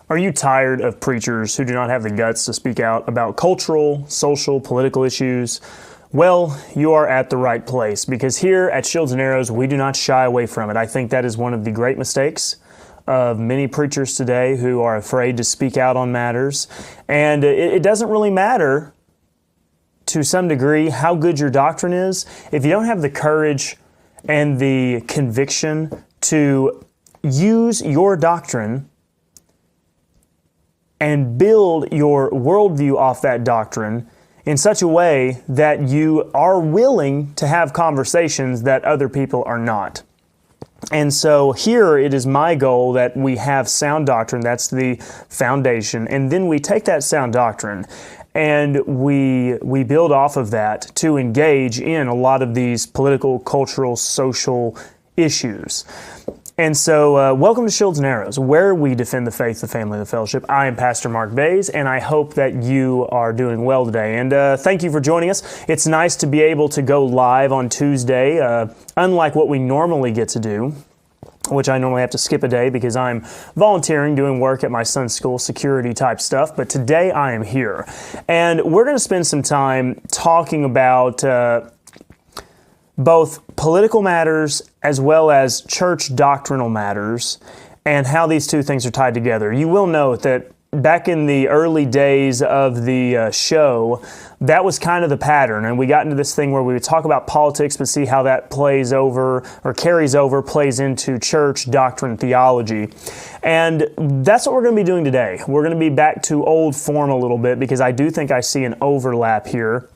Are you tired of preachers who do not have the guts to speak out about cultural, social, political issues? Well, you are at the right place, because here at Shields and Arrows, we do not shy away from it. I think that is one of the great mistakes of many preachers today who are afraid to speak out on matters. And it doesn't really matter, to some degree, how good your doctrine is. If you don't have the courage and the conviction to use your doctrine and build your worldview off that doctrine in such a way that you are willing to have conversations that other people are not. And so here it is my goal that we have sound doctrine. That's the foundation. And then we take that sound doctrine and we build off of that to engage in a lot of these political, cultural, social issues. And so, welcome to Shields and Arrows, where we defend the faith, the family, the fellowship. I am Pastor Mark Baze, and I hope that you are doing well today. And thank you for joining us. It's nice to be able to go live on Tuesday, unlike what we normally get to do, which I normally have to skip a day because I'm volunteering, doing work at my son's school, security type stuff. But today I am here. And we're going to spend some time talking about both political matters as well as church doctrinal matters and how these two things are tied together. You will note that back in the early days of the show, that was kind of the pattern, and we got into this thing where we would talk about politics but see how that plays over or carries over, plays into church doctrine theology. And that's what we're going to be doing today. We're going to be back to old form a little bit because I do think I see an overlap here.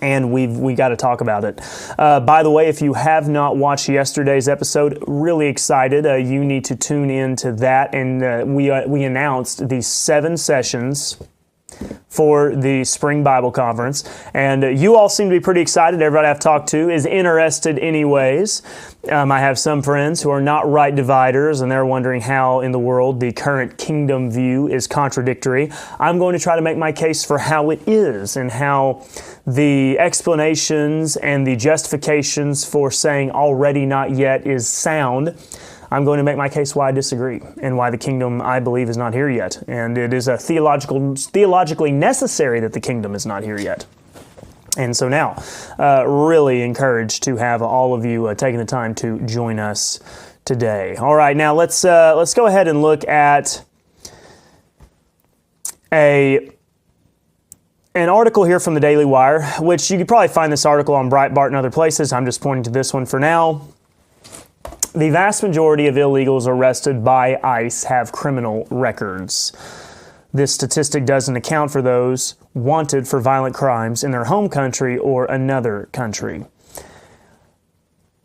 And we got to talk about it. By the way, if you have not watched yesterday's episode, really excited. You need to tune in to that. And we announced these 7 sessions for the Spring Bible Conference. And you all seem to be pretty excited. Everybody I've talked to is interested anyways. I have some friends who are not right dividers, and they're wondering how in the world the current kingdom view is contradictory. I'm going to try to make my case for how it is and how the explanations and the justifications for saying already not yet is sound. I'm going to make my case why I disagree and why the kingdom, I believe, is not here yet. And it is theologically necessary that the kingdom is not here yet. And so now, really encouraged to have all of you taking the time to join us today. All right, now let's go ahead and look at an article here from the Daily Wire, which you could probably find this article on Breitbart and other places. I'm just pointing to this one for now. The vast majority of illegals arrested by ICE have criminal records. This statistic doesn't account for those wanted for violent crimes in their home country or another country.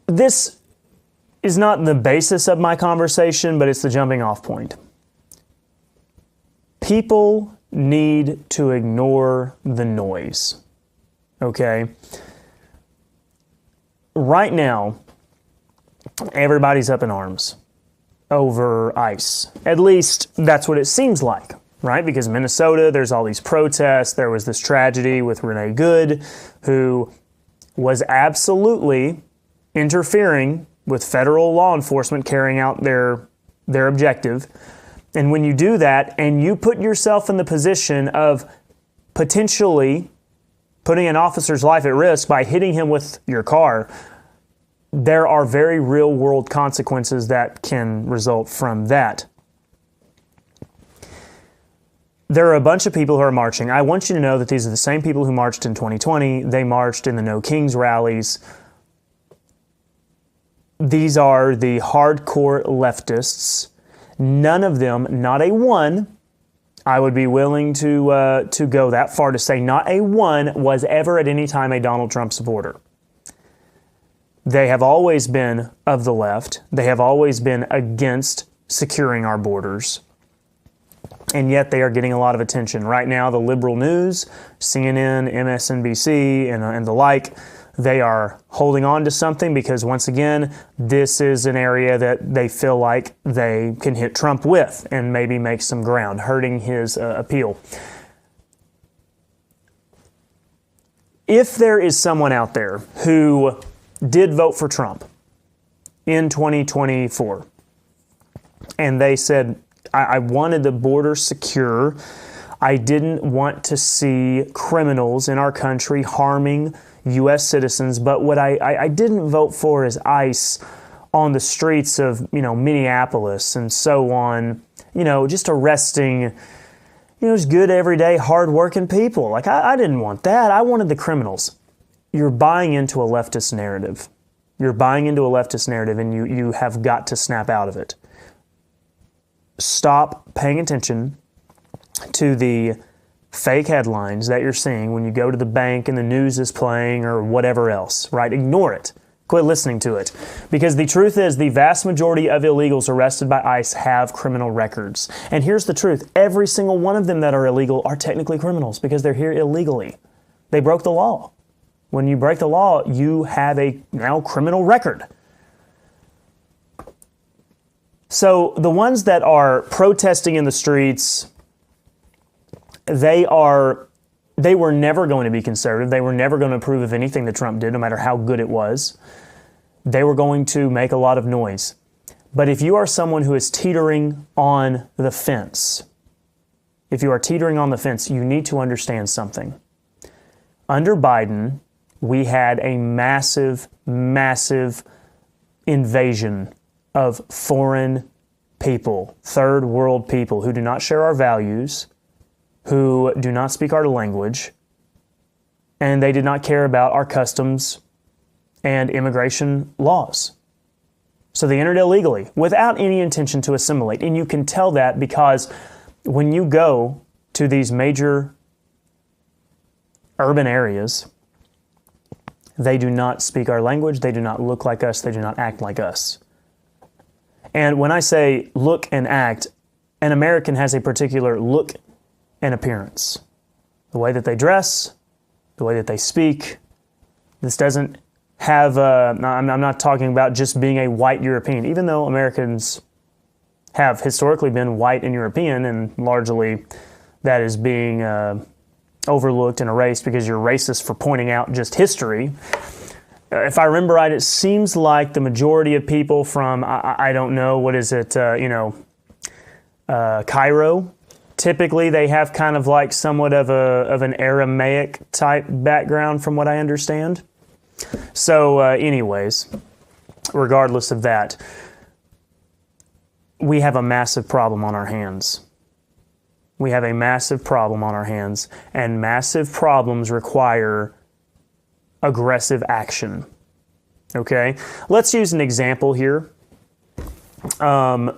This is not the basis of my conversation, but it's the jumping off point. People need to ignore the noise. Okay? Right now, everybody's up in arms over ICE. At least that's what it seems like, right? Because in Minnesota, there's all these protests. There was this tragedy with Renee Good, who was absolutely interfering with federal law enforcement carrying out their objective. And when you do that and you put yourself in the position of potentially putting an officer's life at risk by hitting him with your car, there are very real-world consequences that can result from that. There are a bunch of people who are marching. I want you to know that these are the same people who marched in 2020. They marched in the No Kings rallies. These are the hardcore leftists. None of them, not a one, I would be willing to go that far to say not a one was ever at any time a Donald Trump supporter. They have always been of the left. They have always been against securing our borders. And yet they are getting a lot of attention. Right now, the liberal news, CNN, MSNBC, and the like, they are holding on to something because, once again, this is an area that they feel like they can hit Trump with and maybe make some ground, hurting his appeal. If there is someone out there who did vote for Trump in 2024, and they said, I wanted the border secure. I didn't want to see criminals in our country harming U.S. citizens. But what I didn't vote for is ICE on the streets of, Minneapolis and so on, just arresting, just good, everyday, hardworking people. Like, I didn't want that. I wanted the criminals. You're buying into a leftist narrative. You're buying into a leftist narrative, and you have got to snap out of it. Stop paying attention to the fake headlines that you're seeing when you go to the bank and the news is playing or whatever else, right? Ignore it. Quit listening to it. Because the truth is, the vast majority of illegals arrested by ICE have criminal records. And here's the truth. Every single one of them that are illegal are technically criminals because they're here illegally. They broke the law. When you break the law, you have a now criminal record. So the ones that are protesting in the streets, they were never going to be conservative. They were never going to approve of anything that Trump did, no matter how good it was. They were going to make a lot of noise. But if you are someone who is teetering on the fence, you need to understand something. Under Biden, we had a massive, massive invasion of foreign people, third world people who do not share our values, who do not speak our language, and they did not care about our customs and immigration laws. So they entered illegally without any intention to assimilate. And you can tell that because when you go to these major urban areas, they do not speak our language, they do not look like us, they do not act like us. And when I say look and act, an American has a particular look and appearance. The way that they dress, the way that they speak. This doesn't have, I'm not talking about just being a white European, even though Americans have historically been white and European, and largely that is being overlooked and erased because you're racist for pointing out just history. If I remember right, it seems like the majority of people from, I don't know, what is it, Cairo, typically they have kind of like somewhat of an Aramaic type background from what I understand. So anyways, regardless of that, we have a massive problem on our hands. We have a massive problem on our hands, and massive problems require aggressive action. Okay? Let's use an example here. I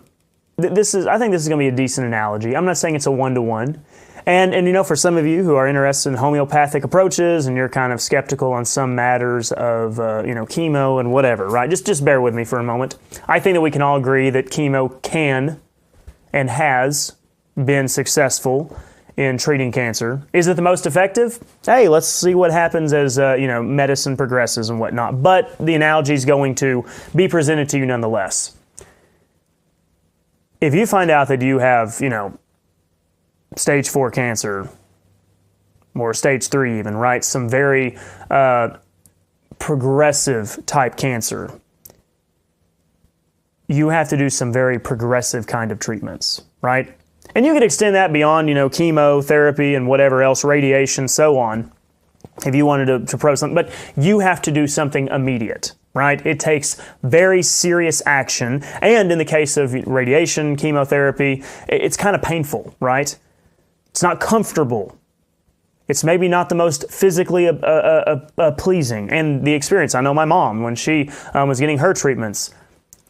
think this is going to be a decent analogy. I'm not saying it's a one-to-one. And for some of you who are interested in homeopathic approaches and you're kind of skeptical on some matters of, chemo and whatever, right? Just bear with me for a moment. I think that we can all agree that chemo can and has been successful in treating cancer. Is it the most effective? Hey, let's see what happens as, medicine progresses and whatnot. But the analogy is going to be presented to you nonetheless. If you find out that you have, stage 4 cancer, or stage 3 even, right? Some very progressive type cancer. You have to do some very progressive kind of treatments, right? And you could extend that beyond, chemotherapy and whatever else, radiation, so on, if you wanted to propose something. But you have to do something immediate, right? It takes very serious action. And in the case of radiation, chemotherapy, it's kind of painful, right? It's not comfortable. It's maybe not the most physically pleasing. And the experience, I know my mom, when she was getting her treatments,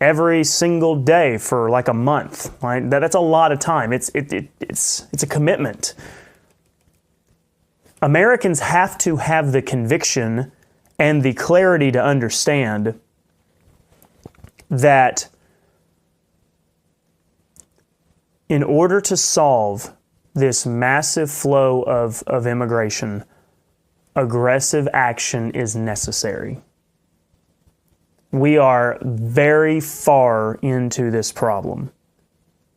every single day for like a month, right? That's a lot of time. It's a commitment. Americans have to have the conviction and the clarity to understand that in order to solve this massive flow of immigration, aggressive action is necessary. We are very far into this problem.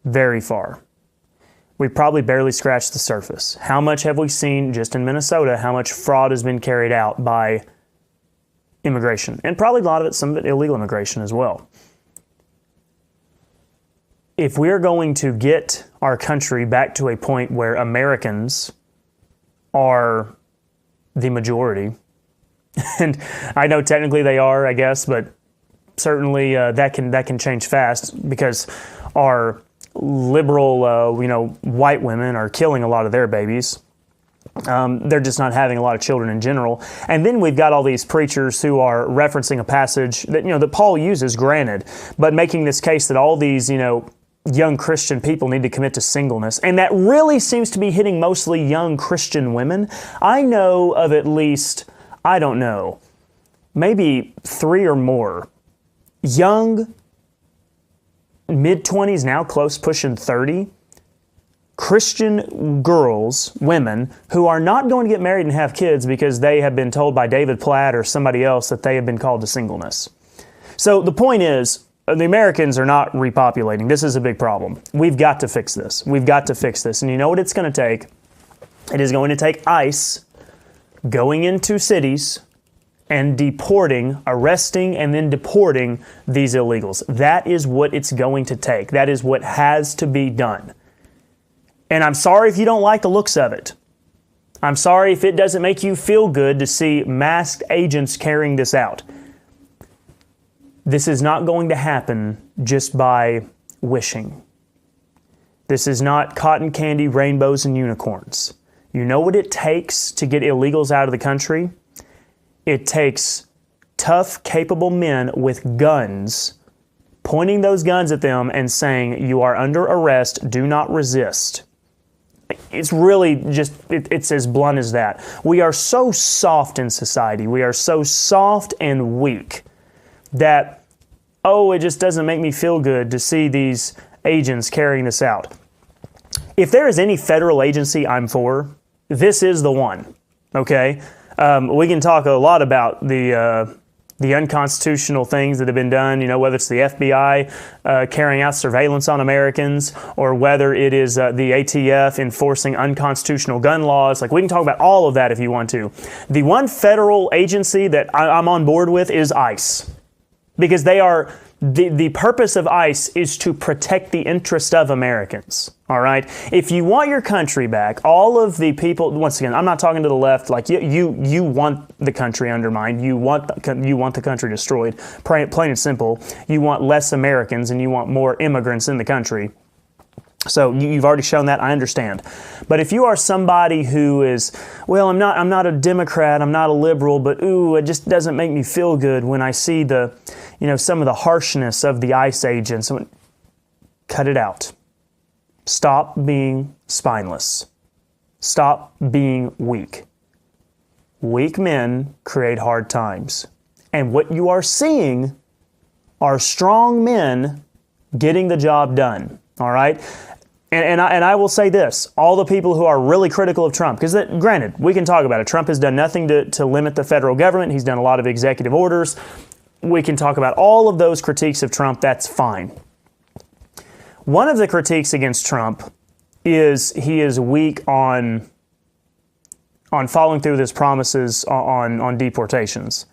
Very far. We probably barely scratched the surface. How much have we seen just in Minnesota? How much fraud has been carried out by immigration? And probably a lot of it, some of it illegal immigration as well. if we're going to get our country back to a point where Americans are the majority, and I know technically they are, I guess, but certainly that can change fast because our liberal, white women are killing a lot of their babies. They're just not having a lot of children in general. And then we've got all these preachers who are referencing a passage that, that Paul uses, granted, but making this case that all these, young Christian people need to commit to singleness. And that really seems to be hitting mostly young Christian women. I know of at least, I don't know, maybe 3 or more young, mid-20s, now close pushing 30, Christian girls, women, who are not going to get married and have kids because they have been told by David Platt or somebody else that they have been called to singleness. So the point is, the Americans are not repopulating. This is a big problem. We've got to fix this. We've got to fix this. And you know what it's going to take? It is going to take ICE going into cities and deporting, arresting, and then deporting these illegals. That is what it's going to take. That is what has to be done. And I'm sorry if you don't like the looks of it. I'm sorry if it doesn't make you feel good to see masked agents carrying this out. This is not going to happen just by wishing. This is not cotton candy, rainbows, and unicorns. You know what it takes to get illegals out of the country? It takes tough, capable men with guns, pointing those guns at them and saying, "You are under arrest, do not resist." It's really just, it's as blunt as that. We are so soft in society. We are so soft and weak that, it just doesn't make me feel good to see these agents carrying this out. If there is any federal agency I'm for, this is the one, okay? We can talk a lot about the unconstitutional things that have been done, whether it's the FBI carrying out surveillance on Americans or whether it is the ATF enforcing unconstitutional gun laws. Like, we can talk about all of that if you want to. The one federal agency that I'm on board with is ICE, because they are the purpose of ICE is to protect the interest of Americans. All right. If you want your country back, all of the people. Once again, I'm not talking to the left. Like you want the country undermined. You want the country destroyed. Plain and simple. You want less Americans and you want more immigrants in the country. So you've already shown that. I understand. But if you are somebody who is, I'm not a Democrat, I'm not a liberal, but it just doesn't make me feel good when I see some of the harshness of the ICE agents. Cut it out. Stop being spineless. Stop being weak. Weak men create hard times. And what you are seeing are strong men getting the job done. All right? And I will say this, all the people who are really critical of Trump, because granted, we can talk about it. Trump has done nothing to limit the federal government. He's done a lot of executive orders. We can talk about all of those critiques of Trump. That's fine. One of the critiques against Trump is he is weak on following through with his promises on deportations.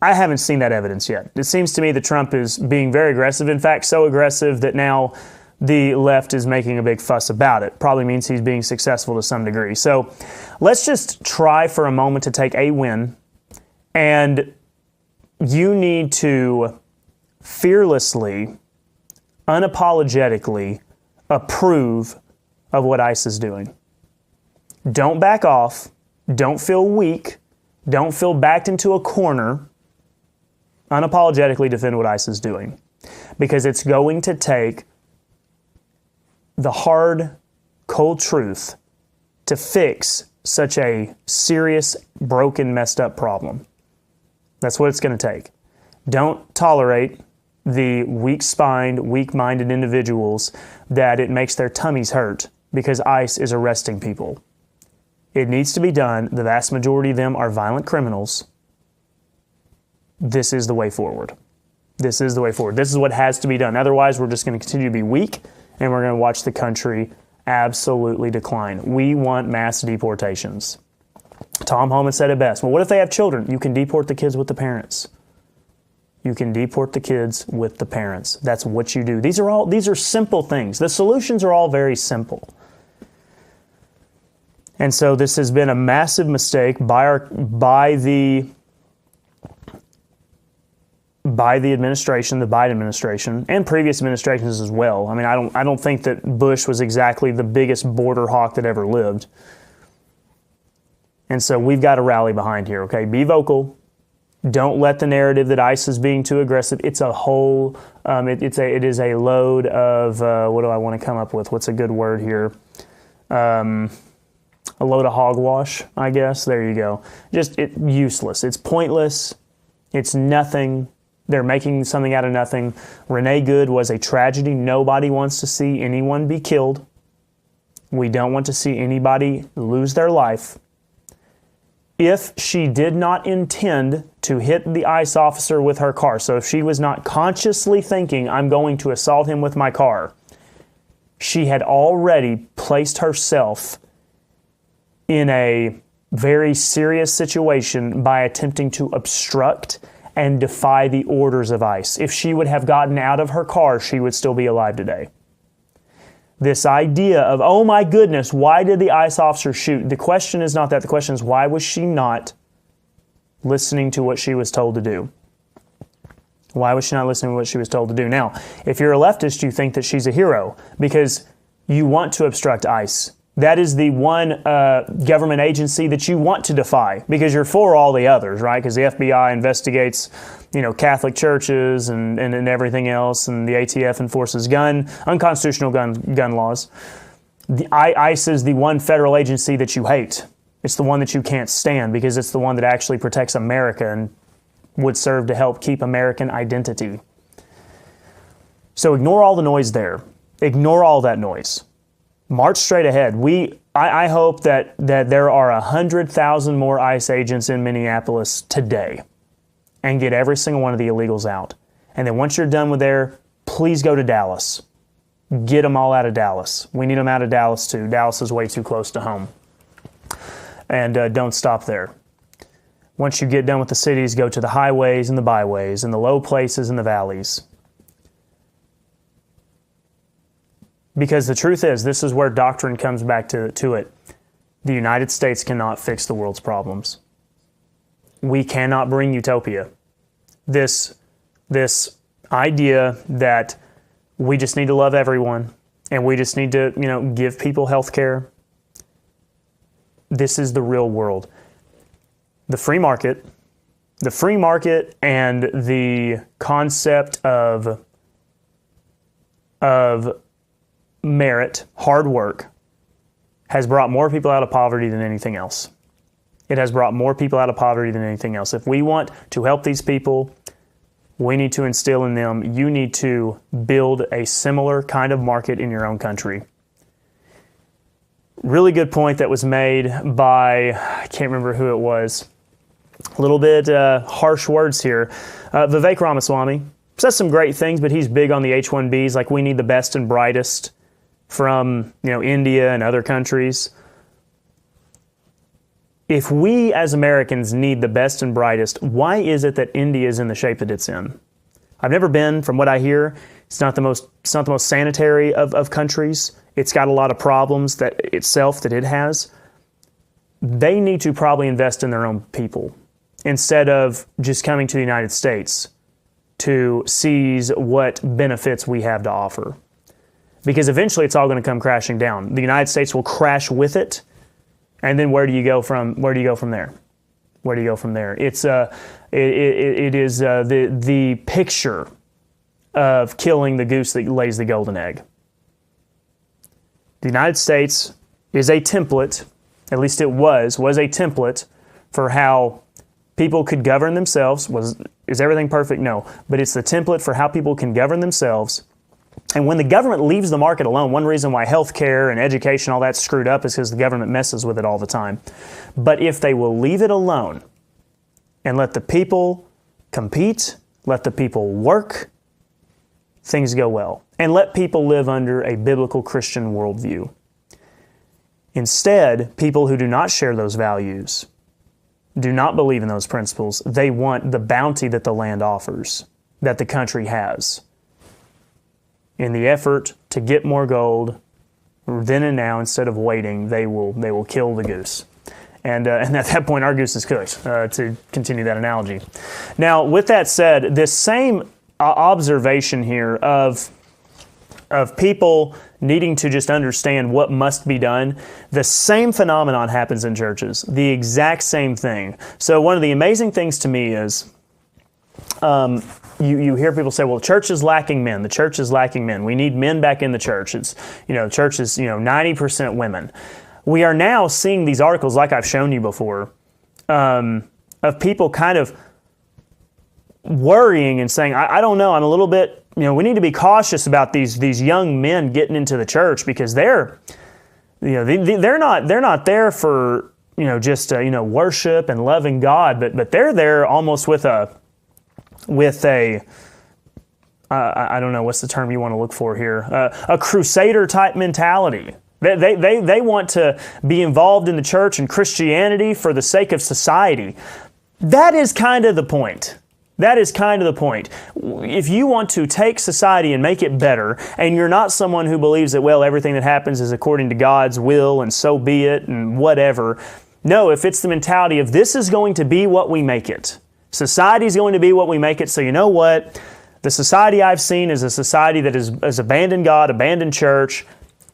I haven't seen that evidence yet. It seems to me that Trump is being very aggressive. In fact, so aggressive that now the left is making a big fuss about it. Probably means he's being successful to some degree. So let's just try for a moment to take a win, and you need to fearlessly, unapologetically approve of what ICE is doing. Don't back off. Don't feel weak. Don't feel backed into a corner. Unapologetically defend what ICE is doing, because it's going to take the hard, cold truth to fix such a serious, broken, messed up problem. That's what it's going to take. Don't tolerate the weak-spined, weak-minded individuals that it makes their tummies hurt because ICE is arresting people. It needs to be done. The vast majority of them are violent criminals. This is the way forward. This is the way forward. This is what has to be done. Otherwise, we're just going to continue to be weak, and we're going to watch the country absolutely decline. We want mass deportations. Tom Homan said it best. Well, what if they have children? You can deport the kids with the parents. You can deport the kids with the parents. That's what you do. These are simple things. The solutions are all very simple. And so this has been a massive mistake by the administration, the Biden administration, and previous administrations as well. I mean, I don't think that Bush was exactly the biggest border hawk that ever lived. And so we've got to rally behind here, okay? Be vocal. Don't let the narrative that ICE is being too aggressive. It's a whole, it is a load of, what do I want to come up with? What's a good word here? A load of hogwash, I guess. There you go. Just useless. It's pointless. It's nothing. They're making something out of nothing. Renee Good was a tragedy. Nobody wants to see anyone be killed. We don't want to see anybody lose their life. If she did not intend to hit the ICE officer with her car, so if she was not consciously thinking, I'm going to assault him with my car, she had already placed herself in a very serious situation by attempting to obstruct and defy the orders of ICE. If she would have gotten out of her car, she would still be alive today. This idea of, oh my goodness, why did the ICE officer shoot? The question is not that. The question is, why was she not listening to what she was told to do? Why was she not listening to what she was told to do? Now, if you're a leftist, you think that she's a hero because you want to obstruct ICE. That is the one government agency that you want to defy because you're for all the others, right? Because the FBI investigates, Catholic churches and everything else, and the ATF enforces unconstitutional gun laws. ICE is the one federal agency that you hate. It's the one that you can't stand because it's the one that actually protects America and would serve to help keep American identity. So ignore all the noise there. Ignore all that noise. March straight ahead. I hope that there are 100,000 more ICE agents in Minneapolis today and get every single one of the illegals out. And then once you're done with there, please go to Dallas. Get them all out of Dallas. We need them out of Dallas too. Dallas is way too close to home. And don't stop there. Once you get done with the cities, go to the highways and the byways and the low places and the valleys. Because the truth is, this is where doctrine comes back to it. The United States cannot fix the world's problems. We cannot bring utopia. This idea that we just need to love everyone and we just need to, give people health care. This is the real world. The free market and the concept of merit, hard work, has brought more people out of poverty than anything else. It has brought more people out of poverty than anything else. If we want to help these people, we need to instill in them, you need to build a similar kind of market in your own country. Really good point that was made by, I can't remember who it was, a little bit harsh words here. Vivek Ramaswamy says some great things, but he's big on the H-1Bs, like we need the best and brightest from India and other countries. If we as Americans need the best and brightest, why is it that India is in the shape that it's in? I've never been. From what I hear, it's not the most sanitary of countries. It's got a lot of problems that it has. They need to probably invest in their own people instead of just coming to the United States to seize what benefits we have to offer. Because eventually it's all going to come crashing down. The United States will crash with it, and then where do you go from there? Where do you go from there? It's it is the picture of killing the goose that lays the golden egg. The United States is a template, at least it was a template for how people could govern themselves. Is everything perfect? No. But it's the template for how people can govern themselves. And when the government leaves the market alone, one reason why healthcare and education, all that's screwed up is because the government messes with it all the time. But if they will leave it alone and let the people compete, let the people work, things go well. And let people live under a biblical Christian worldview. Instead, people who do not share those values, do not believe in those principles, they want the bounty that the land offers. that the country has in the effort to get more gold. Then and now, instead of waiting, they will kill the goose. And at that point, our goose is cooked, to continue that analogy. Now, with that said, this same observation here of people needing to just understand what must be done, the same phenomenon happens in churches. The exact same thing. So one of the amazing things to me is you hear people say, well, the church is lacking men. The church is lacking men. We need men back in the church. It's, the church is, 90% women. We are now seeing these articles, like I've shown you before, of people kind of worrying and saying, I don't know, I'm a little bit, we need to be cautious about these young men getting into the church, because they're not there for, just, worship and loving God, but they're there almost with a I don't know, what's the term you want to look for here? A crusader type mentality. They want to be involved in the church and Christianity for the sake of society. That is kind of the point. If you want to take society and make it better, and you're not someone who believes that, well, everything that happens is according to God's will and so be it and whatever. No, if it's the mentality of this is going to be what we make it. Society is going to be what we make it. So you know what? The society I've seen is a society that has abandoned God, abandoned church.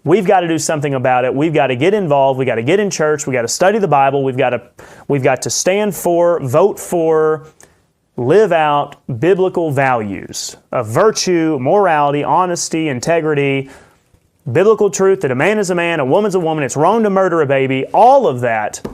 We've got to do something about it. We've got to get involved. We've got to get in church. We've got to study the Bible. We've got to stand for, vote for, live out biblical values of virtue, morality, honesty, integrity, biblical truth that a man is a man, a woman's a woman, it's wrong to murder a baby, all of that.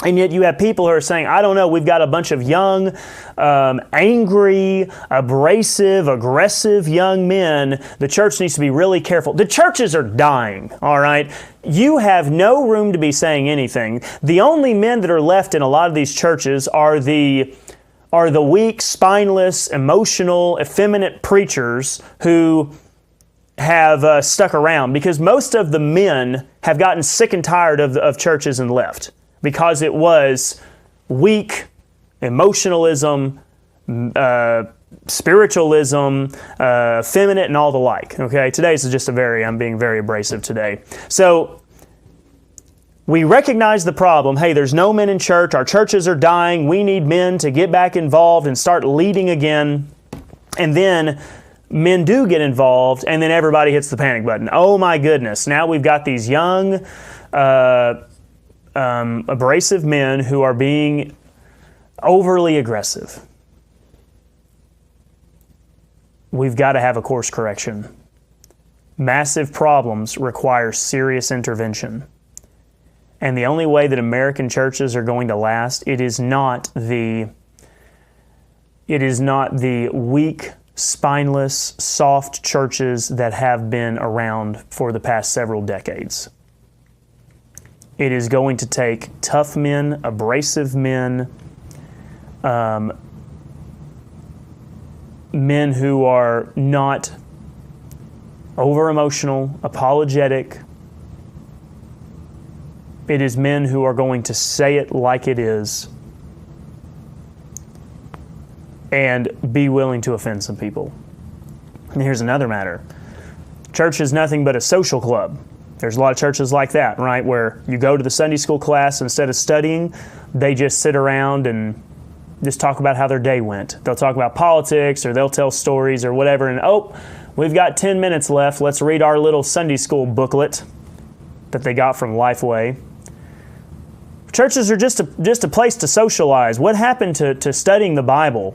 And yet you have people who are saying, I don't know, we've got a bunch of young, angry, abrasive, aggressive young men. The church needs to be really careful. The churches are dying, all right? You have no room to be saying anything. The only men that are left in a lot of these churches are the weak, spineless, emotional, effeminate preachers who have stuck around, because most of the men have gotten sick and tired of churches and left. Because it was weak, emotionalism, spiritualism, feminine, and all the like. Okay, today's is just I'm being very abrasive today. So we recognize the problem. Hey, there's no men in church. Our churches are dying. We need men to get back involved and start leading again. And then men do get involved, and then everybody hits the panic button. Oh my goodness! Now we've got these young, abrasive men who are being overly aggressive. We've got to have a course correction. Massive problems require serious intervention. And the only way that American churches are going to last, it is not the weak, spineless, soft churches that have been around for the past several decades. It is going to take tough men, abrasive men, men who are not over-emotional, apologetic. It is men who are going to say it like it is and be willing to offend some people. And here's another matter. Church is nothing but a social club. There's a lot of churches like that, right, where you go to the Sunday school class, instead of studying, they just sit around and just talk about how their day went. They'll talk about politics, or they'll tell stories or whatever, and we've got 10 minutes left. Let's read our little Sunday school booklet that they got from Lifeway. Churches are just a place to socialize. What happened to studying the Bible?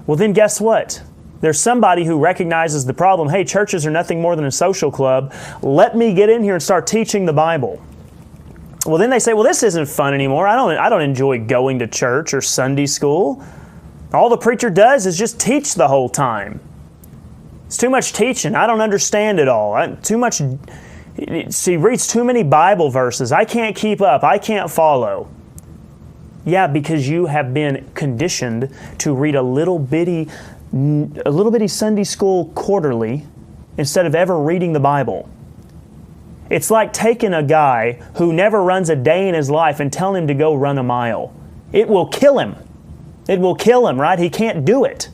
Well, then guess what? There's somebody who recognizes the problem. Hey, churches are nothing more than a social club. Let me get in here and start teaching the Bible. Well, then they say, well, this isn't fun anymore. I don't enjoy going to church or Sunday school. All the preacher does is just teach the whole time. It's too much teaching. I don't understand it all. He reads too many Bible verses. I can't keep up. I can't follow. Yeah, because you have been conditioned to read a little bitty Sunday school quarterly instead of ever reading the Bible. It's like taking a guy who never runs a day in his life and telling him to go run a mile. It will kill him. It will kill him, right? He can't do it.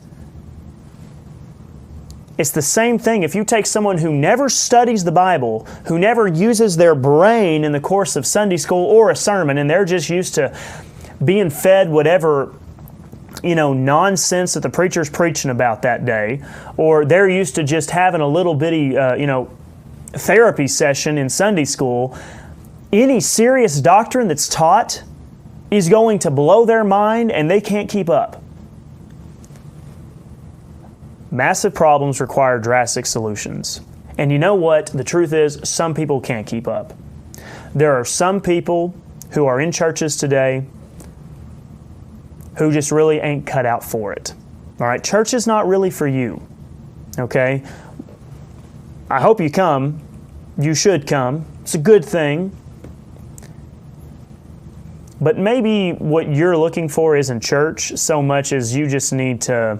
It's the same thing. If you take someone who never studies the Bible, who never uses their brain in the course of Sunday school or a sermon, and they're just used to being fed whatever, nonsense that the preacher's preaching about that day, or they're used to just having a little bitty, therapy session in Sunday school, any serious doctrine that's taught is going to blow their mind and they can't keep up. Massive problems require drastic solutions. And you know what? The truth is, some people can't keep up. There are some people who are in churches today who just really ain't cut out for it. All right? Church is not really for you. Okay? I hope you come. You should come. It's a good thing. But maybe what you're looking for isn't church so much as you just need to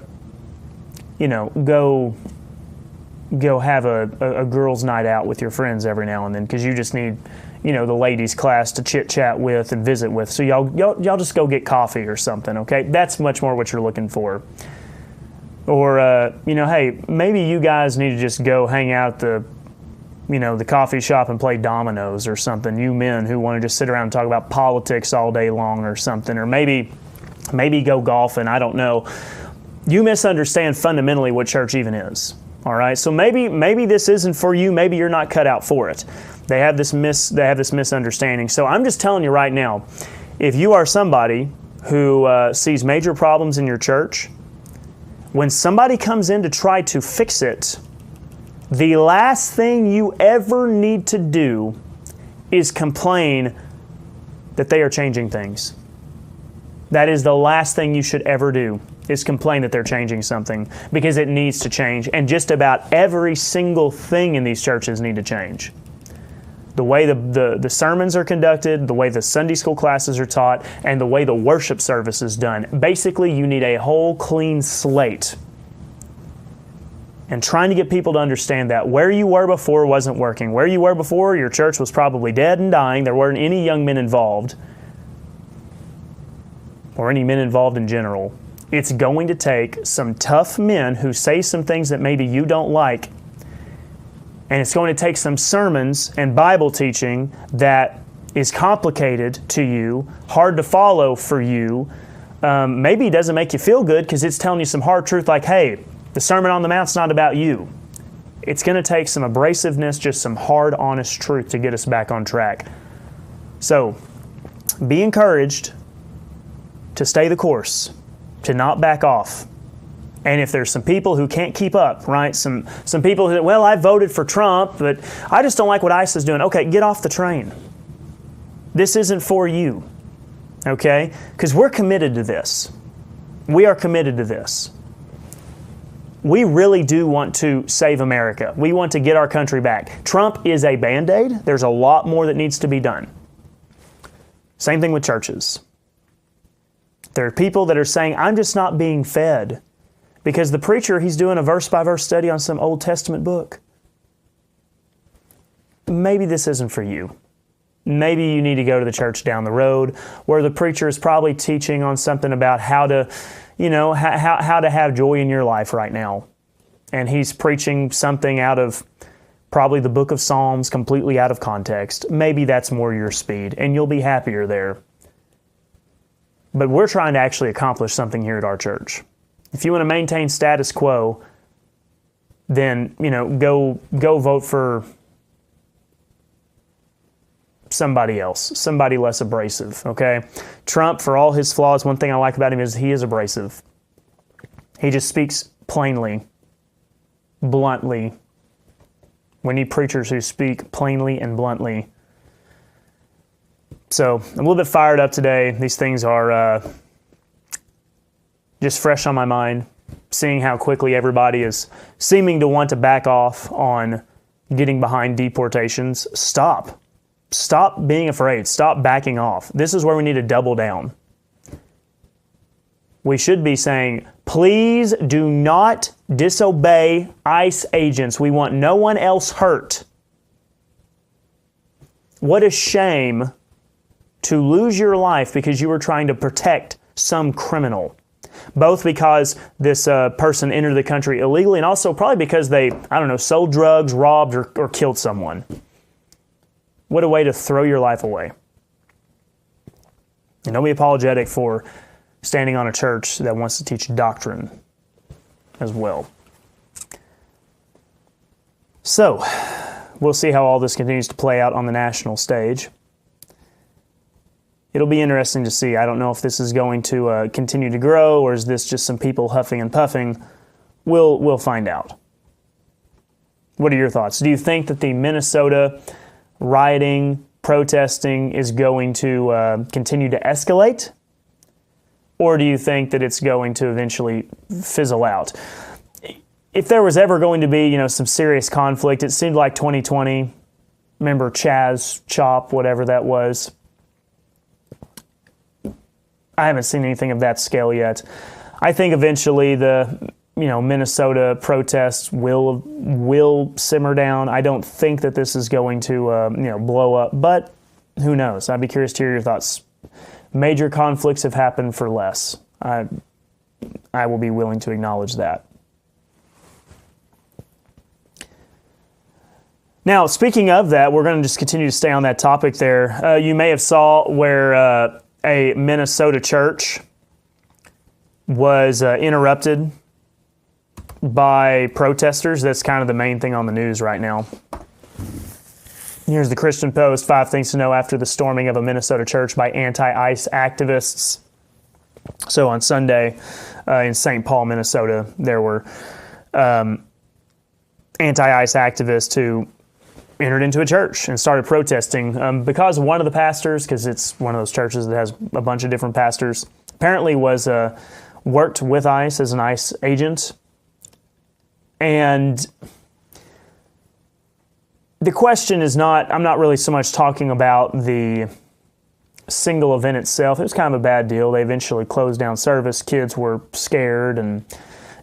go have a girls' night out with your friends every now and then because you just need, the ladies' class to chit-chat with and visit with. So y'all just go get coffee or something, okay? That's much more what you're looking for. Or, hey, maybe you guys need to just go hang out at the coffee shop and play dominoes or something. You men who want to just sit around and talk about politics all day long or something. Or maybe go golfing, I don't know. You misunderstand fundamentally what church even is. All right, so maybe this isn't for you. Maybe you're not cut out for it. They have this misunderstanding. So I'm just telling you right now, if you are somebody who sees major problems in your church, when somebody comes in to try to fix it, the last thing you ever need to do is complain that they are changing things. That is the last thing you should ever do, is complain that they're changing something, because it needs to change. And just about every single thing in these churches need to change. The way the sermons are conducted, the way the Sunday school classes are taught, and the way the worship service is done. Basically, you need a whole clean slate. And trying to get people to understand that where you were before wasn't working. Where you were before, your church was probably dead and dying. There weren't any young men involved, or any men involved in general. It's going to take some tough men who say some things that maybe you don't like, and it's going to take some sermons and Bible teaching that is complicated to you, hard to follow for you. Maybe it doesn't make you feel good because it's telling you some hard truth like, hey, the Sermon on the Mount's not about you. It's going to take some abrasiveness, just some hard, honest truth to get us back on track. So, be encouraged to stay the course, to not back off. And if there's some people who can't keep up, right? Some people who, well, I voted for Trump, but I just don't like what ICE is doing. Okay, get off the train. This isn't for you, okay? Because we're committed to this. We are committed to this. We really do want to save America. We want to get our country back. Trump is a Band-Aid. There's a lot more that needs to be done. Same thing with churches. There are people that are saying, I'm just not being fed because the preacher, he's doing a verse-by-verse study on some Old Testament book. Maybe this isn't for you. Maybe you need to go to the church down the road where the preacher is probably teaching on something about how to, how to have joy in your life right now. And he's preaching something out of probably the book of Psalms, completely out of context. Maybe that's more your speed, and you'll be happier there. But we're trying to actually accomplish something here at our church. If you want to maintain status quo, then, go vote for somebody else, somebody less abrasive, okay? Trump, for all his flaws, one thing I like about him is he is abrasive. He just speaks plainly, bluntly. We need preachers who speak plainly and bluntly. So I'm a little bit fired up today. These things are just fresh on my mind, seeing how quickly everybody is seeming to want to back off on getting behind deportations. Stop. Stop being afraid. Stop backing off. This is where we need to double down. We should be saying, please do not disobey ICE agents. We want no one else hurt. What a shame to lose your life because you were trying to protect some criminal. both because this person entered the country illegally and also probably because they, sold drugs, robbed, or killed someone. What a way to throw your life away. And don't be apologetic for standing on a church that wants to teach doctrine as well. So, we'll see how all this continues to play out on the national stage. It'll be interesting to see. I don't know if this is going to continue to grow, or is this just some people huffing and puffing. We'll find out. What are your thoughts? Do you think that the Minnesota rioting, protesting is going to continue to escalate? Or do you think that it's going to eventually fizzle out? If there was ever going to be, some serious conflict, it seemed like 2020. Remember Chaz, Chop, whatever that was. I haven't seen anything of that scale yet. I think eventually the Minnesota protests will simmer down. I don't think that this is going to blow up, but who knows? I'd be curious to hear your thoughts. Major conflicts have happened for less. I will be willing to acknowledge that. Now, speaking of that, we're going to just continue to stay on that topic there. You may have saw where a Minnesota church was interrupted by protesters. That's kind of the main thing on the news right now. Here's the Christian Post, 5 things to know after the storming of a Minnesota church by anti-ICE activists. So on Sunday in St. Paul, Minnesota, there were anti-ICE activists who entered into a church and started protesting because one of the pastors, because it's one of those churches that has a bunch of different pastors, apparently was worked with ICE as an ICE agent. And the question is I'm not really so much talking about the single event itself. It was kind of a bad deal. They eventually closed down service. Kids were scared, and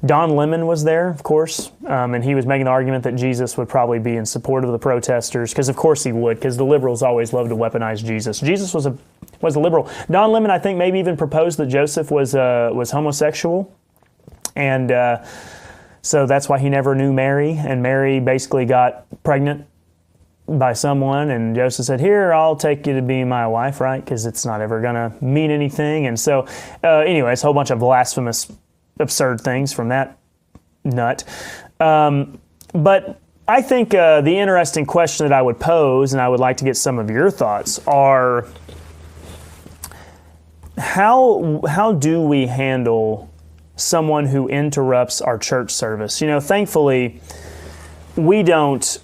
Don Lemon was there, of course, and he was making the argument that Jesus would probably be in support of the protesters, because of course he would, because the liberals always love to weaponize Jesus. Jesus was a liberal. Don Lemon, I think, maybe even proposed that Joseph was homosexual, and so that's why he never knew Mary, and Mary basically got pregnant by someone, and Joseph said, "Here, I'll take you to be my wife," right? Because it's not ever going to mean anything. And so, anyways, a whole bunch of blasphemous, absurd things from that nut. But I think the interesting question that I would pose, and I would like to get some of your thoughts, are how do we handle someone who interrupts our church service? Thankfully, we don't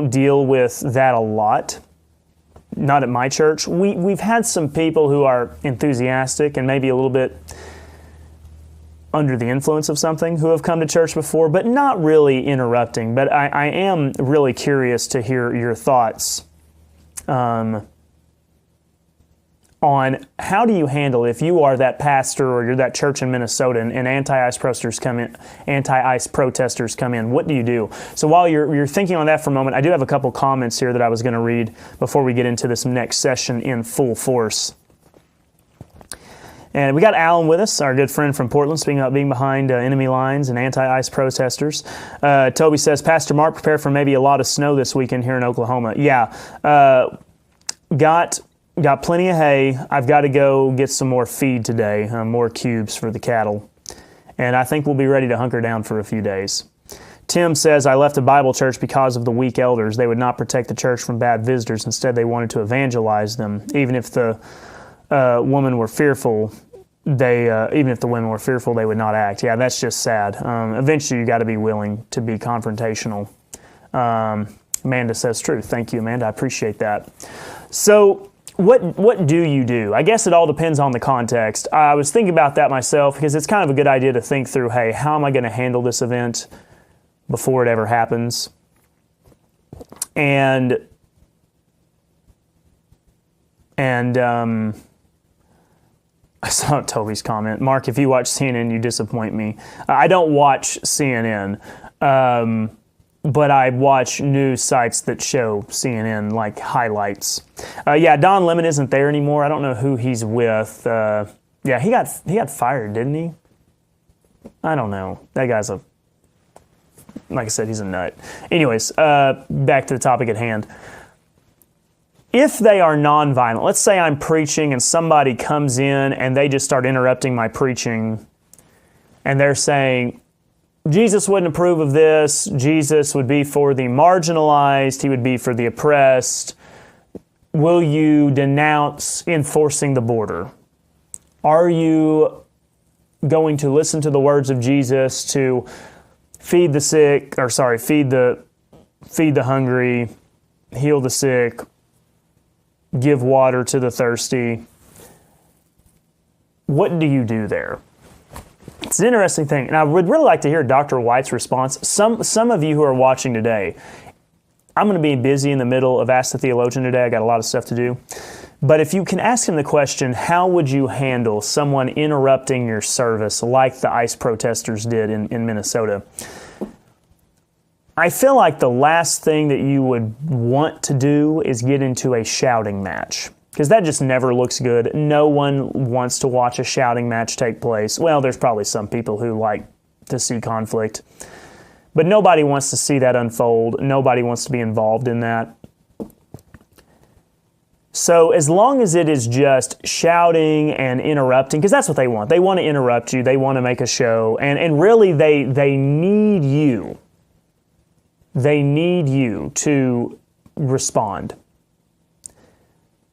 deal with that a lot. Not at my church. We've had some people who are enthusiastic and maybe a little bit under the influence of something who have come to church before, but not really interrupting. But I am really curious to hear your thoughts on how do you handle if you are that pastor or you're that church in Minnesota and anti-ICE protesters come in. What do you do? So while you're thinking on that for a moment, I do have a couple comments here that I was going to read before we get into this next session in full force. And we got Alan with us, our good friend from Portland, speaking about being behind enemy lines and anti-ICE protesters. Toby says, Pastor Mark, prepare for maybe a lot of snow this weekend here in Oklahoma. Yeah, got plenty of hay. I've got to go get some more feed today, more cubes for the cattle. And I think we'll be ready to hunker down for a few days. Tim says, I left a Bible church because of the weak elders. They would not protect the church from bad visitors. Instead, they wanted to evangelize them. Even if the women were fearful, they would not act. Yeah, that's just sad. Eventually, you got to be willing to be confrontational. Amanda says, true. Thank you, Amanda. I appreciate that. So, What do you do? I guess it all depends on the context. I was thinking about that myself because it's kind of a good idea to think through, hey, how am I going to handle this event before it ever happens? And I saw Toby's comment. Mark, if you watch CNN, you disappoint me. I don't watch CNN. But I watch news sites that show CNN, like highlights. Yeah, Don Lemon isn't there anymore. I don't know who he's with. Yeah, he got fired, didn't he? I don't know. That guy's like I said, he's a nut. Anyways, back to the topic at hand. If they are nonviolent, let's say I'm preaching and somebody comes in and they just start interrupting my preaching and they're saying, Jesus wouldn't approve of this. Jesus would be for the marginalized. He would be for the oppressed. Will you denounce enforcing the border? Are you going to listen to the words of Jesus to feed the sick, feed the hungry, heal the sick, give water to the thirsty? What do you do there? It's an interesting thing, and I would really like to hear Dr. White's response. Some of you who are watching today, I'm going to be busy in the middle of Ask the Theologian today. I got a lot of stuff to do. But if you can ask him the question, how would you handle someone interrupting your service like the ICE protesters did in Minnesota? I feel like the last thing that you would want to do is get into a shouting match, because that just never looks good. No one wants to watch a shouting match take place. Well, there's probably some people who like to see conflict, but nobody wants to see that unfold. Nobody wants to be involved in that. So as long as it is just shouting and interrupting, because that's what they want. They want to interrupt you. They want to make a show. And really, they need you. They need you to respond.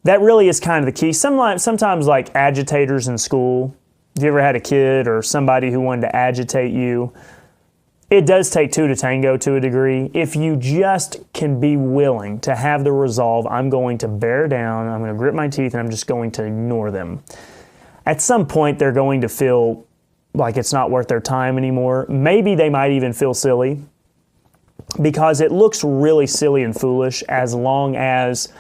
That really is kind of the key. Sometimes like agitators in school, if you ever had a kid or somebody who wanted to agitate you, it does take two to tango to a degree. If you just can be willing to have the resolve, I'm going to bear down, I'm going to grit my teeth, and I'm just going to ignore them. At some point, they're going to feel like it's not worth their time anymore. Maybe they might even feel silly, because it looks really silly and foolish as long as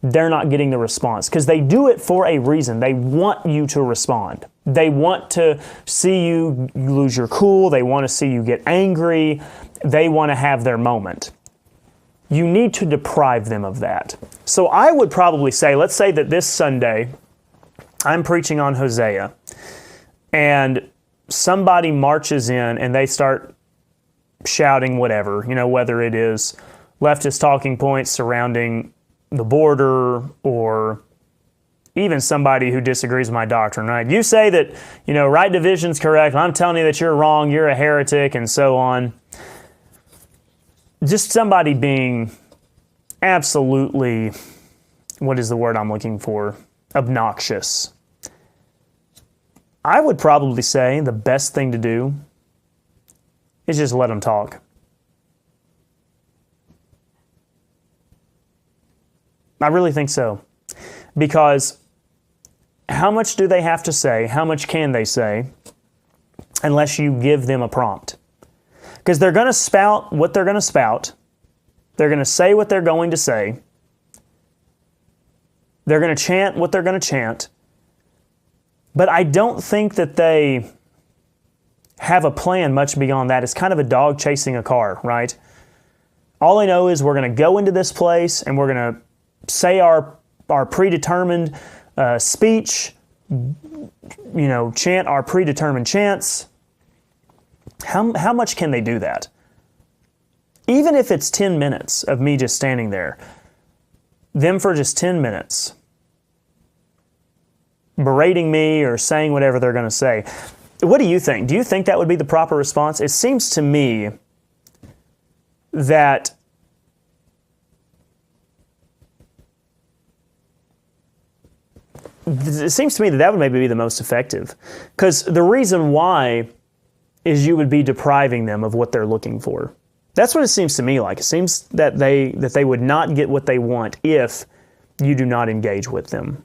they're not getting the response. Because they do it for a reason. They want you to respond. They want to see you lose your cool. They want to see you get angry. They want to have their moment. You need to deprive them of that. So I would probably say, let's say that this Sunday, I'm preaching on Hosea, and somebody marches in and they start shouting whatever, whether it is leftist talking points surrounding the border or even somebody who disagrees with my doctrine, right? You say that, right division's correct, and I'm telling you that you're wrong, you're a heretic, and so on. Just somebody being absolutely, what is the word I'm looking for? Obnoxious. I would probably say the best thing to do is just let them talk. I really think so. Because how much do they have to say? How much can they say unless you give them a prompt? Because they're going to spout what they're going to spout. They're going to say what they're going to say. They're going to chant what they're going to chant. But I don't think that they have a plan much beyond that. It's kind of a dog chasing a car, right? All I know is we're going to go into this place and we're going to say our predetermined speech, chant our predetermined chants. How much can they do that? Even if it's 10 minutes of me just standing there, them for just 10 minutes, berating me or saying whatever they're going to say. What do you think? Do you think that would be the proper response? It seems to me that that would maybe be the most effective. Because the reason why is you would be depriving them of what they're looking for. That's what it seems to me like. It seems that they would not get what they want if you do not engage with them.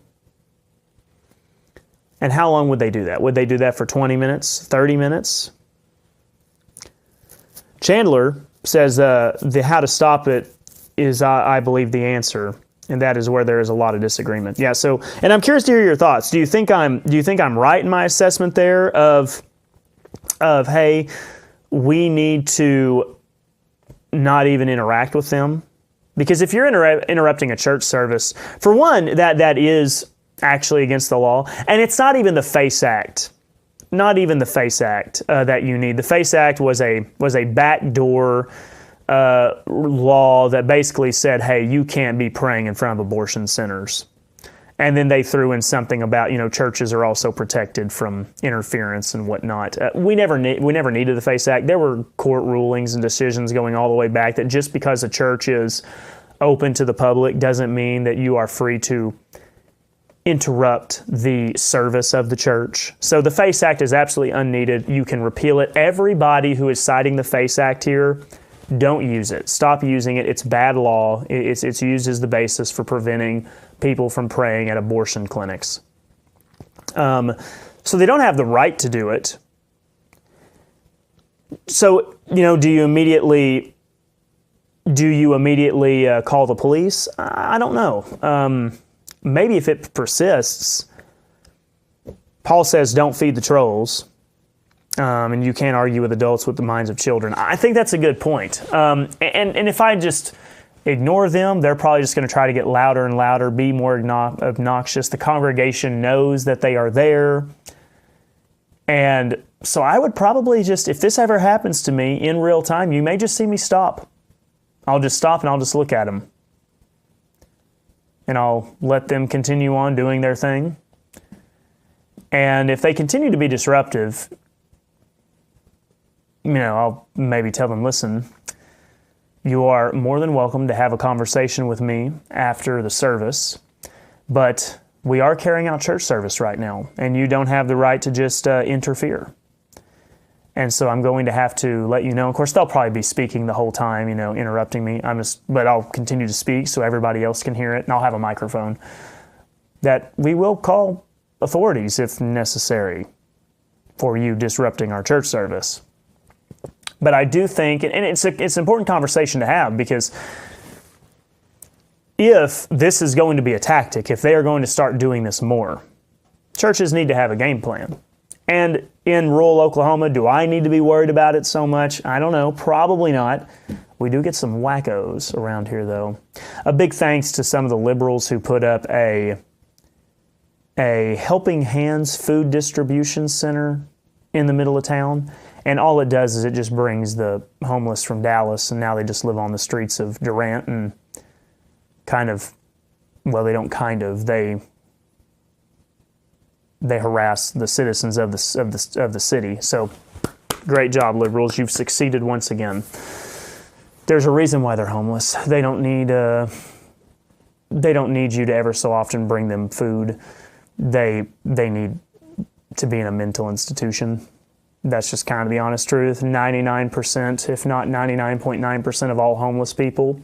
And how long would they do that? Would they do that for 20 minutes, 30 minutes? Chandler says the how to stop it is, I believe, the answer. And that is where there is a lot of disagreement. Yeah. So, and I'm curious to hear your thoughts. Do you think I'm right in my assessment there of hey, we need to not even interact with them? Because if you're interrupting a church service, for one, that is actually against the law. And it's not even the FACE Act. Not even the FACE Act that you need. The FACE Act was a backdoor law that basically said, hey, you can't be praying in front of abortion centers. And then they threw in something about, churches are also protected from interference and whatnot. We never needed the FACE Act. There were court rulings and decisions going all the way back that just because a church is open to the public doesn't mean that you are free to interrupt the service of the church. So the FACE Act is absolutely unneeded. You can repeal it. Everybody who is citing the FACE Act here, don't use it. Stop using it. It's bad law. It's used as the basis for preventing people from praying at abortion clinics. So they don't have the right to do it. So, do you immediately call the police? I don't know. Maybe if it persists. Paul says, don't feed the trolls. And you can't argue with adults with the minds of children. I think that's a good point. And if I just ignore them, they're probably just going to try to get louder and louder, be more obnoxious. The congregation knows that they are there. And so I would probably just, if this ever happens to me in real time, you may just see me stop. I'll just stop and I'll just look at them. And I'll let them continue on doing their thing. And if they continue to be disruptive, I'll maybe tell them, listen, you are more than welcome to have a conversation with me after the service, but we are carrying out church service right now, and you don't have the right to just interfere. And so I'm going to have to let you know. Of course, they'll probably be speaking the whole time, interrupting me. But I'll continue to speak so everybody else can hear it, and I'll have a microphone. That we will call authorities if necessary for you disrupting our church service. But I do think, and it's an important conversation to have, because if this is going to be a tactic, if they are going to start doing this more, churches need to have a game plan. And in rural Oklahoma, do I need to be worried about it so much? I don't know. Probably not. We do get some wackos around here, though. A big thanks to some of the liberals who put up a Helping Hands food distribution center in the middle of town. And all it does is it just brings the homeless from Dallas, and now they just live on the streets of Durant and they harass the citizens of the city. So great job, liberals. You've succeeded once again. There's a reason why they're homeless. They don't need you to ever so often bring them food. They need to be in a mental institution. That's just kind of the honest truth. 99%, if not 99.9% of all homeless people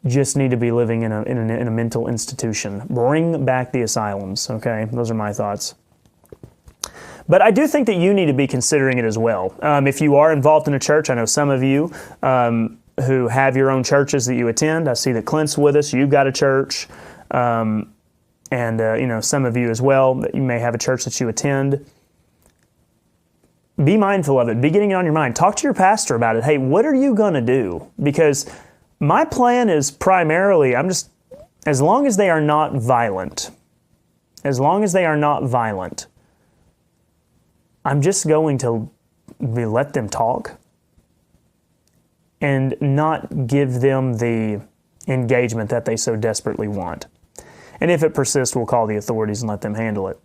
just need to be living in a mental institution. Bring back the asylums, okay? Those are my thoughts. But I do think that you need to be considering it as well. If you are involved in a church, I know some of you who have your own churches that you attend. I see that Clint's with us. You've got a church. And some of you as well, that you may have a church that you attend. Be mindful of it. Be getting it on your mind. Talk to your pastor about it. Hey, what are you going to do? Because my plan is primarily, as long as they are not violent, I'm just going to let them talk and not give them the engagement that they so desperately want. And if it persists, we'll call the authorities and let them handle it.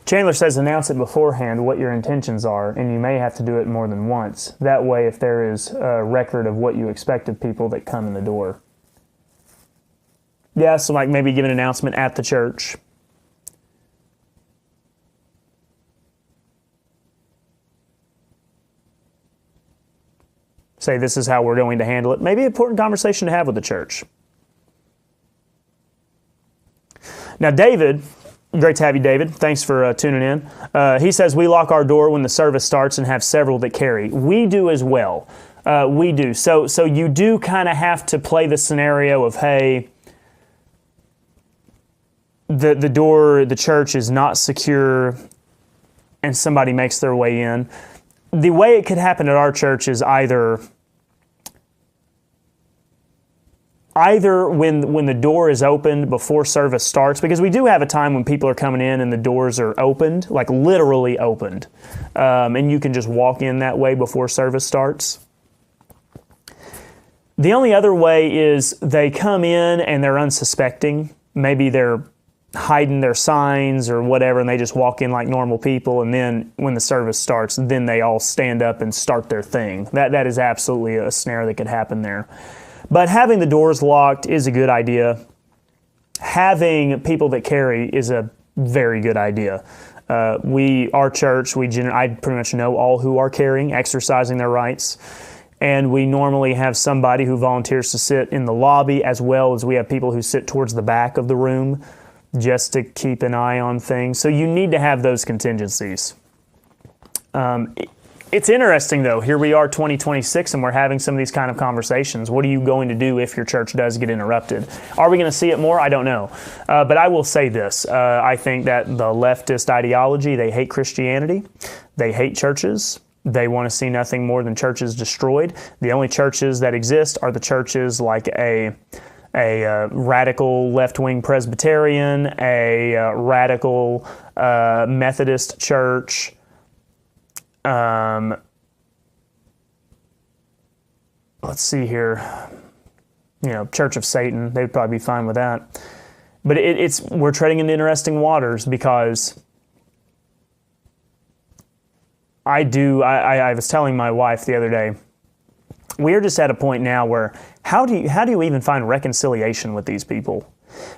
Chandler says, announce it beforehand what your intentions are, and you may have to do it more than once. That way, if there is a record of what you expect of people that come in the door. Yeah, so like maybe give an announcement at the church. Say this is how we're going to handle it. Maybe an important conversation to have with the church. Now, David... Great to have you, David. Thanks for tuning in. He says, we lock our door when the service starts and have several that carry. We do as well. We do. So you do kind of have to play the scenario of, hey, the door, the church is not secure and somebody makes their way in. The way it could happen at our church is either either when the door is opened before service starts, because we do have a time when people are coming in and the doors are opened, like literally opened, and you can just walk in that way before service starts. The only other way is they come in and they're unsuspecting. Maybe they're hiding their signs or whatever, and they just walk in like normal people, and then when the service starts, then they all stand up and start their thing. That is absolutely a snare that could happen there. But having the doors locked is a good idea. Having people that carry is a very good idea. Our church, I pretty much know all who are carrying, exercising their rights. And we normally have somebody who volunteers to sit in the lobby, as well as we have people who sit towards the back of the room just to keep an eye on things. So you need to have those contingencies. It's interesting, though. Here we are, 2026, and we're having some of these kind of conversations. What are you going to do if your church does get interrupted? Are we going to see it more? I don't know. But I will say this. I think that the leftist ideology, they hate Christianity. They hate churches. They want to see nothing more than churches destroyed. The only churches that exist are the churches like a radical left-wing Presbyterian, a radical Methodist church, let's see here, Church of Satan. They'd probably be fine with that. But we're treading into interesting waters, because I was telling my wife the other day, we're just at a point now where how do you even find reconciliation with these people?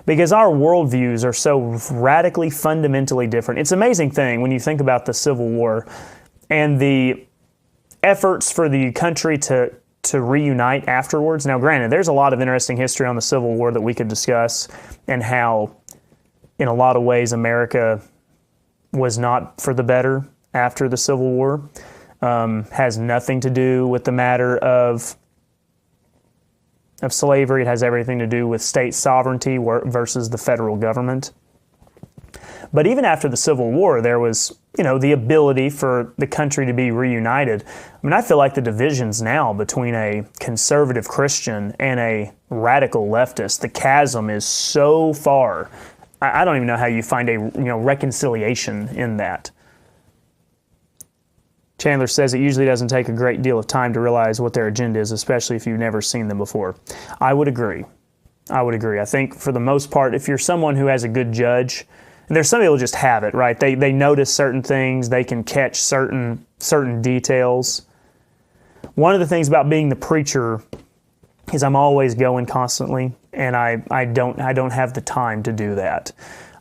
Because our worldviews are so radically, fundamentally different. It's an amazing thing when you think about the Civil War and the efforts for the country to reunite afterwards. Now, granted, there's a lot of interesting history on the Civil War that we could discuss, and how, in a lot of ways, America was not for the better after the Civil War. Has nothing to do with the matter of slavery. It has everything to do with state sovereignty versus the federal government. But even after the Civil War, there was, the ability for the country to be reunited. I mean, I feel like the divisions now between a conservative Christian and a radical leftist, the chasm is so far. I don't even know how you find a reconciliation in that. Chandler says it usually doesn't take a great deal of time to realize what their agenda is, especially if you've never seen them before. I would agree. I think for the most part, if you're someone who has a good judge, and there's some people who just have it, right? They notice certain things, they can catch certain details. One of the things about being the preacher is I'm always going constantly, and I don't have the time to do that.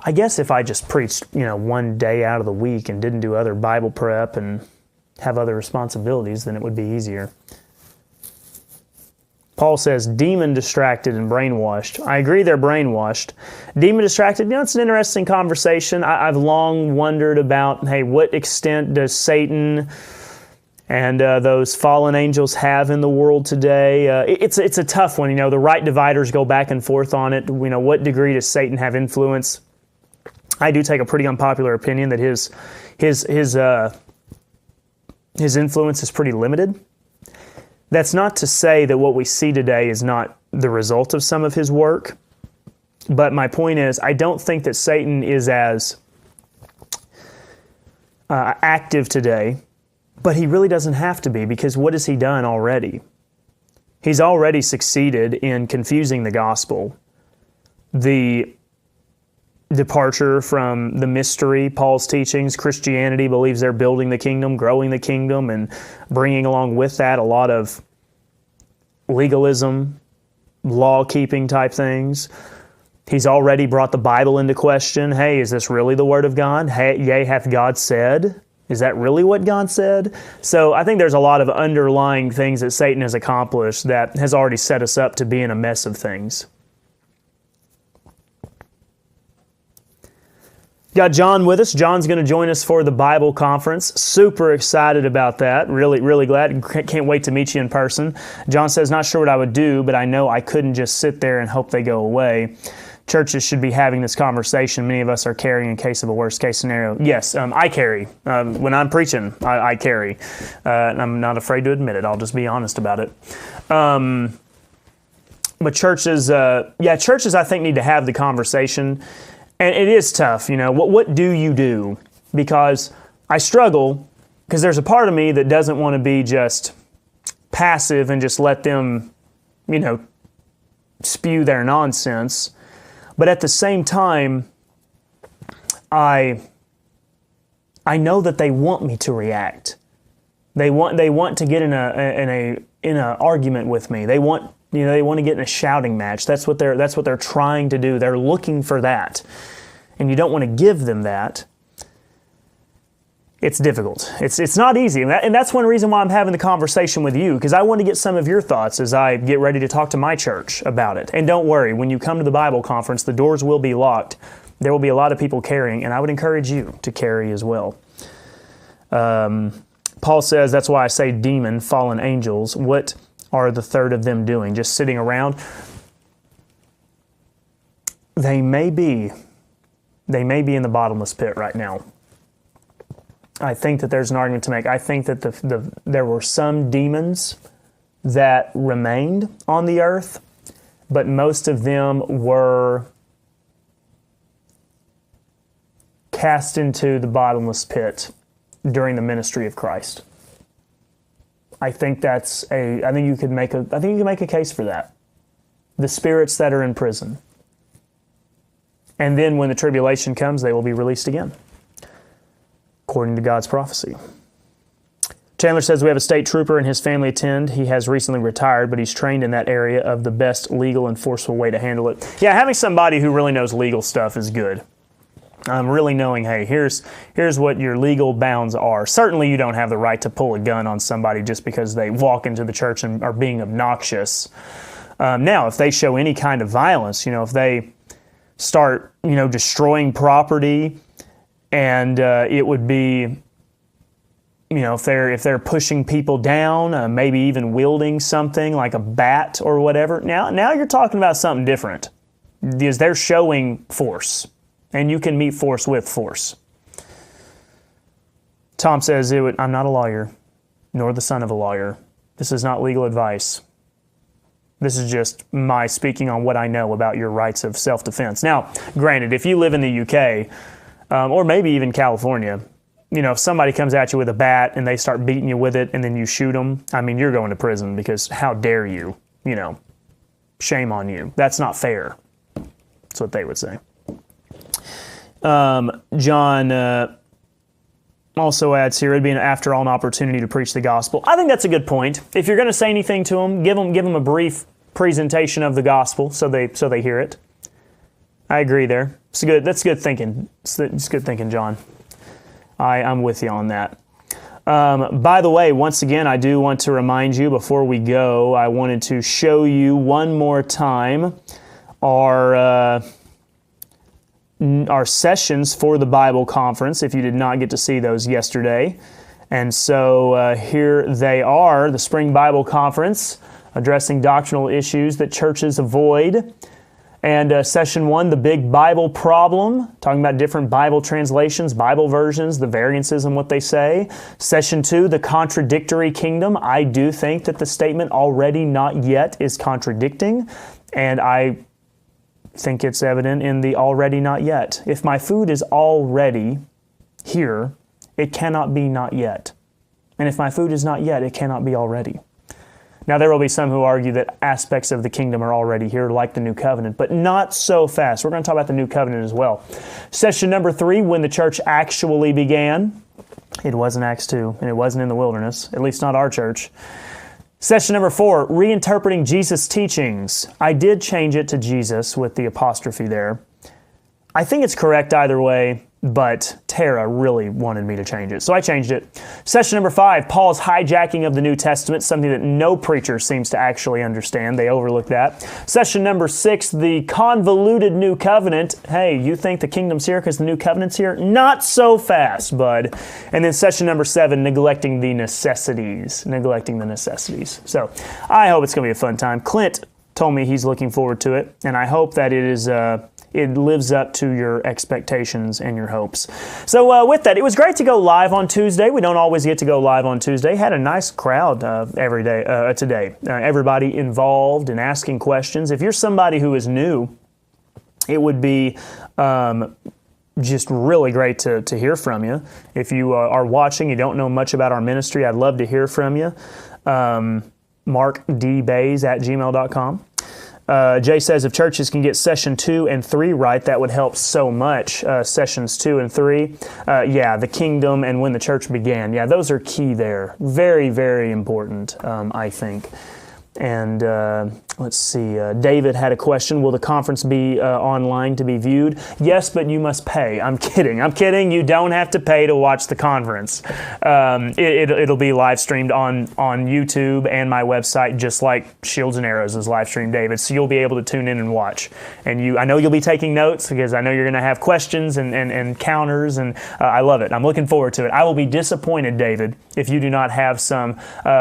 I guess if I just preached, one day out of the week and didn't do other Bible prep and have other responsibilities, then it would be easier. Paul says, demon distracted and brainwashed. I agree they're brainwashed. Demon distracted, it's an interesting conversation. I've long wondered about, what extent does Satan and those fallen angels have in the world today? It's a tough one. The right dividers go back and forth on it. What degree does Satan have influence? I do take a pretty unpopular opinion that his influence is pretty limited. That's not to say that what we see today is not the result of some of his work, but my point is, I don't think that Satan is as active today, but he really doesn't have to be, because what has he done already? He's already succeeded in confusing the gospel. The departure from the mystery, Paul's teachings, Christianity believes they're building the kingdom, growing the kingdom, and bringing along with that a lot of legalism, law-keeping type things. He's already brought the Bible into question. Hey, is this really the Word of God? Hey, yea, hath God said? Is that really what God said? So I think there's a lot of underlying things that Satan has accomplished that has already set us up to be in a mess of things. Got John with us. John's going to join us for the Bible conference. Super excited about that. Really, really glad. Can't wait to meet you in person. John says, not sure what I would do, but I know I couldn't just sit there and hope they go away. Churches should be having this conversation. Many of us are carrying in case of a worst case scenario. Yes, I carry. When I'm preaching, I carry. And I'm not afraid to admit it. I'll just be honest about it. But churches, churches I think need to have the conversation. And it is tough, what do you do? Because I struggle, because there's a part of me that doesn't want to be just passive and just let them, spew their nonsense. But at the same time, I know that they want me to react. They want to get in an argument with me. They want to get in a shouting match. That's what they're trying to do. They're looking for that. And you don't want to give them that. It's difficult. It's not easy. And that's one reason why I'm having the conversation with you, because I want to get some of your thoughts as I get ready to talk to my church about it. And don't worry, when you come to the Bible conference, the doors will be locked. There will be a lot of people carrying, and I would encourage you to carry as well. Paul says, that's why I say demon, fallen angels. What are the third of them doing? Just sitting around? They may be in the bottomless pit right now. I think that there's an argument to make. I think that there were some demons that remained on the earth, but most of them were cast into the bottomless pit during the ministry of Christ. I think you could make a case for that. The spirits that are in prison. And then when the tribulation comes, they will be released again, according to God's prophecy. Chandler says, we have a state trooper and his family attend. He has recently retired, but he's trained in that area of the best legal and forceful way to handle it. Yeah, having somebody who really knows legal stuff is good. Really knowing, hey, here's what your legal bounds are. Certainly you don't have the right to pull a gun on somebody just because they walk into the church and are being obnoxious. Now, if they show any kind of violence, if they start, destroying property, and it would be, if they're pushing people down, maybe even wielding something like a bat or whatever. Now you're talking about something different, because they're showing force, and you can meet force with force. Tom says, I'm not a lawyer, nor the son of a lawyer. This is not legal advice. This is just my speaking on what I know about your rights of self-defense. Now, granted, if you live in the UK, or maybe even California, if somebody comes at you with a bat and they start beating you with it and then you shoot them, you're going to prison, because how dare you, shame on you. That's not fair. That's what they would say. John also adds here, it'd be after all an opportunity to preach the gospel. I think that's a good point. If you're going to say anything to them, give them a brief presentation of the gospel so they hear it. I agree there. That's good thinking. It's good thinking, John. I'm with you on that. By the way, once again, I do want to remind you before we go, I wanted to show you one more time our sessions for the Bible conference, if you did not get to see those yesterday. And so here they are, the Spring Bible Conference, addressing doctrinal issues that churches avoid. And session 1, the big Bible problem, talking about different Bible translations, Bible versions, the variances in what they say. Session 2, the contradictory kingdom. I do think that the statement already not yet is contradicting, and I think it's evident in the already not yet. If my food is already here, it cannot be not yet. And if my food is not yet, it cannot be already. Now, there will be some who argue that aspects of the kingdom are already here, like the New Covenant, but not so fast. We're going to talk about the New Covenant as well. Session number 3, when the church actually began. It wasn't Acts 2, and it wasn't in the wilderness, at least not our church. Session number 4, reinterpreting Jesus' teachings. I did change it to Jesus with the apostrophe there. I think it's correct either way, but Tara really wanted me to change it, so I changed it. Session number 5, Paul's hijacking of the New Testament, something that no preacher seems to actually understand. They overlook that. Session number 6, the convoluted New Covenant. Hey, you think the kingdom's here because the New Covenant's here? Not so fast, bud. And then session number 7, neglecting the necessities. So I hope it's going to be a fun time. Clint told me he's looking forward to it, and I hope that it is it lives up to your expectations and your hopes. So with that, it was great to go live on Tuesday. We don't always get to go live on Tuesday. Had a nice crowd every day today. Everybody involved in asking questions. If you're somebody who is new, it would be just really great to hear from you. If you are watching, you don't know much about our ministry, I'd love to hear from you. markdbaze@gmail.com. Jay says, if churches can get session 2 and 3 right, that would help so much. Sessions 2 and 3. Yeah, the kingdom and when the church began. Yeah, those are key there. Very, very important, I think. And let's see, David had a question. Will the conference be online to be viewed? Yes, but you must pay. I'm kidding. You don't have to pay to watch the conference. It'll be live streamed on YouTube and my website, just like Shields and Arrows is live streamed, David. So you'll be able to tune in and watch. And I know you'll be taking notes because I know you're going to have questions and counters, and I love it. I'm looking forward to it. I will be disappointed, David, if you do not have some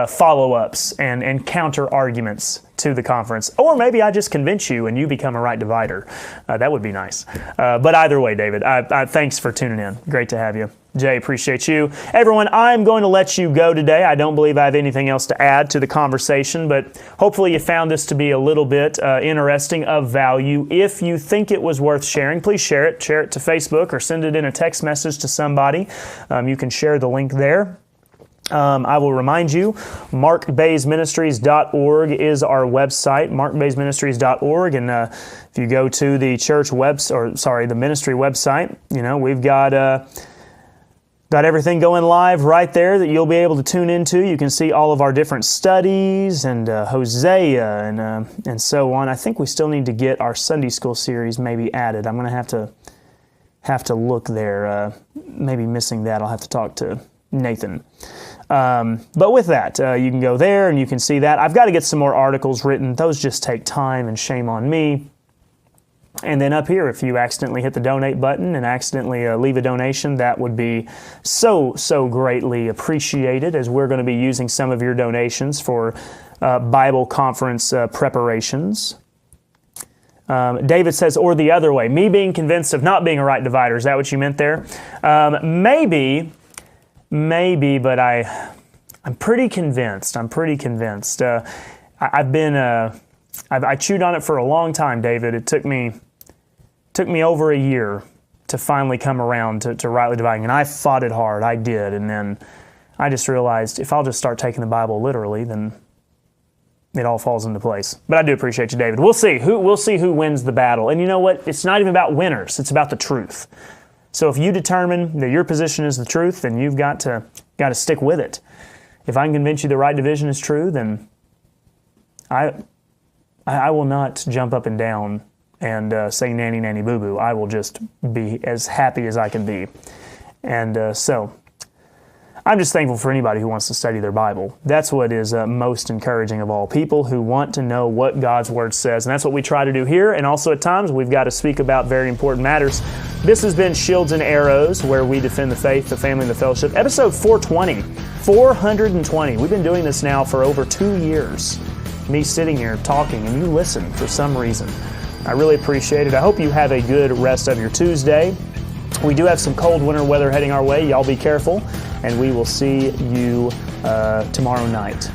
follow-ups and counter arguments to the conference. Or maybe I just convince you and you become a right divider. That would be nice. But either way, David, thanks for tuning in. Great to have you. Jay, appreciate you. Everyone, I'm going to let you go today. I don't believe I have anything else to add to the conversation, but hopefully you found this to be a little bit interesting, of value. If you think it was worth sharing, please share it. Share it to Facebook or send it in a text message to somebody. You can share the link there. I will remind you, markbazeministries.org is our website, markbazeministries.org, and if you go to the the ministry website, we've got everything going live right there that you'll be able to tune into. You can see all of our different studies and Hosea and so on. I think we still need to get our Sunday school series maybe added. I'm going to have to look there. Maybe missing that. I'll have to talk to Nathan. But with that, you can go there and you can see that. I've got to get some more articles written. Those just take time, and shame on me. And then up here, if you accidentally hit the donate button and accidentally leave a donation, that would be so greatly appreciated, as we're going to be using some of your donations for Bible conference preparations. David says, or the other way, me being convinced of not being a right divider. Is that what you meant there? Maybe, but I'm pretty convinced. I chewed on it for a long time, David. It took me over a year to finally come around to rightly dividing, and I fought it hard. I did, and then I just realized if I'll just start taking the Bible literally, then it all falls into place. But I do appreciate you, David. We'll see who wins the battle. And you know what? It's not even about winners. It's about the truth. So if you determine that your position is the truth, then you've got to stick with it. If I can convince you the right division is true, then I will not jump up and down and say nanny, nanny, boo-boo. I will just be as happy as I can be. And so I'm just thankful for anybody who wants to study their Bible. That's what is most encouraging of all. People who want to know what God's Word says. And that's what we try to do here. And also at times we've got to speak about very important matters. This has been Shields and Arrows, where we defend the faith, the family, and the fellowship. Episode 420. 420. We've been doing this now for over 2 years. Me sitting here talking, and you listen for some reason. I really appreciate it. I hope you have a good rest of your Tuesday. We do have some cold winter weather heading our way. Y'all be careful, and we will see you tomorrow night.